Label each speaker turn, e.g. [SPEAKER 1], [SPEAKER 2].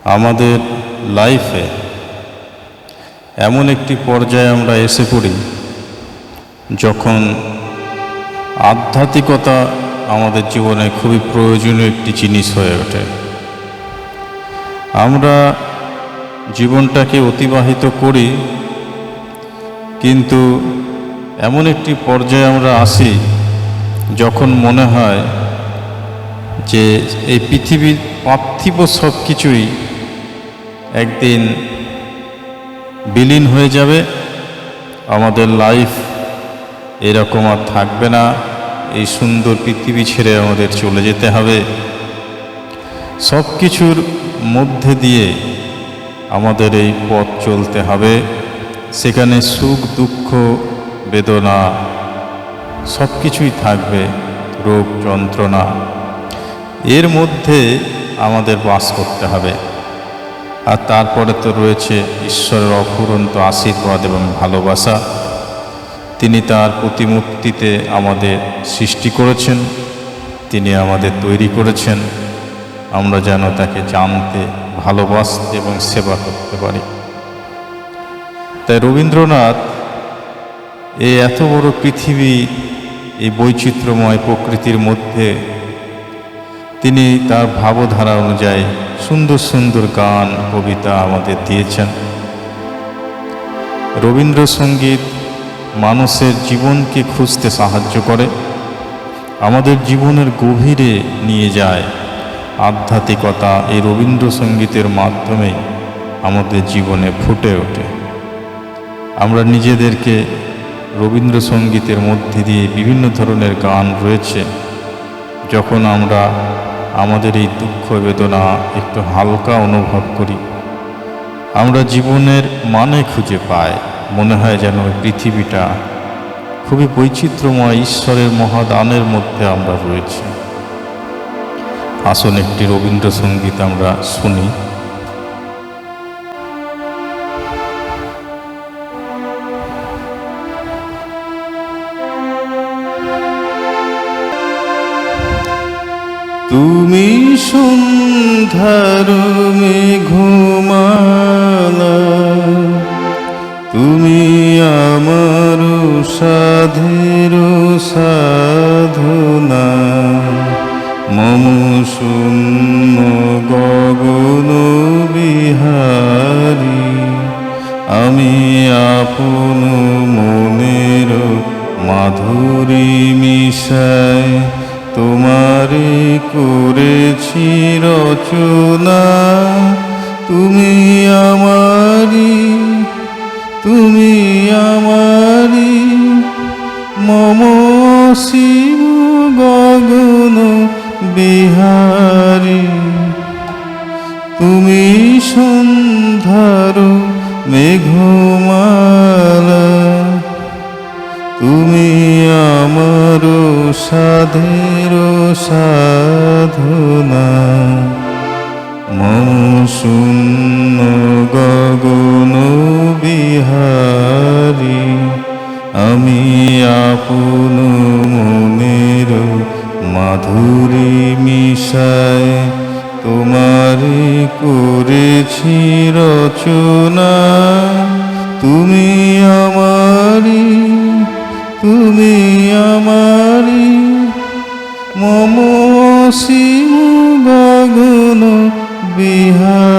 [SPEAKER 1] আমাদের লাইফে এমন একটি পর্যায়ে আমরা এসে পড়ি যখন আধ্যাত্মিকতা আমাদের জীবনে খুবই প্রয়োজনীয় একটি জিনিস হয়ে ওঠে। আমরা জীবনটাকে অতিবাহিত করি, কিন্তু এমন একটি পর্যায়ে আমরা আসি যখন মনে হয় যে এই পৃথিবীর পার্থিব সব কিছুই একদিন বিলীন হয়ে যাবে, আমাদের লাইফ এরকম আর থাকবে না, এই সুন্দর পৃথিবী ছেড়ে আমাদের চলে যেতে হবে। সব কিছুর মধ্যে দিয়ে আমাদের এই পথ চলতে হবে, সেখানে সুখ দুঃখ বেদনা সব কিছুই থাকবে, রোগ যন্ত্রণা, এর মধ্যে আমাদের বাস করতে হবে। আর তারপরে তো রয়েছে ঈশ্বরের অফুরন্ত আশীর্বাদ এবং ভালোবাসা। তিনি তার প্রতিমূর্তিতে আমাদের সৃষ্টি করেছেন, তিনি আমাদের তৈরি করেছেন, আমরা যেন তাকে জানতে, ভালোবাসতে এবং সেবা করতে পারি। তাই রবীন্দ্রনাথ এই এত বড় পৃথিবী, এই বৈচিত্র্যময় প্রকৃতির মধ্যে তিনি তার ভাবধারা অনুযায়ী সুন্দর সুন্দর গান কবিতা আমাদের দিয়েছেন। রবীন্দ্রসঙ্গীত মানুষের জীবনকে খুঁজতে সাহায্য করে, আমাদের জীবনের গভীরে নিয়ে যায়। আধ্যাত্মিকতা এই রবীন্দ্রসঙ্গীতের মাধ্যমে আমাদের জীবনে ফুটে ওঠে। আমরা নিজেদেরকে রবীন্দ্রসঙ্গীতের মধ্যে দিয়ে বিভিন্ন ধরনের গান রয়েছে, যখন আমরা আমাদের এই দুঃখ বেদনা একটু হালকা অনুভব করি, আমরা জীবনের মানে খুঁজে পাই, মনে হয় যেন পৃথিবীটা খুবই বৈচিত্র্যময় ঈশ্বরের মহাদানের মধ্যে আমরা রয়েছি। আসুন একটি রবীন্দ্রসঙ্গীত আমরা শুনি।
[SPEAKER 2] তুমি সন্ধ্যার মেঘমালা, তুমি আমার সাধের সাধনা, মম শূন্য গগন বিহারী, আমি আপন মনের মাধুরী মিশায় তোমারে করেছি রচনা। তুমি আমারি, তুমি আমারি, মম শিব গগন বিহারী, তুমি সন্ধ্যার মেঘমালা, তুমি আমার সাধের সাধনা, মম শূন্য গগন বিহারী, আমি আপন মনের মাধুরী মিশায় তোমারে করেছি রচনা। তুমি আমারি, তুমি আমারি, মম শিব গগন বিহারী।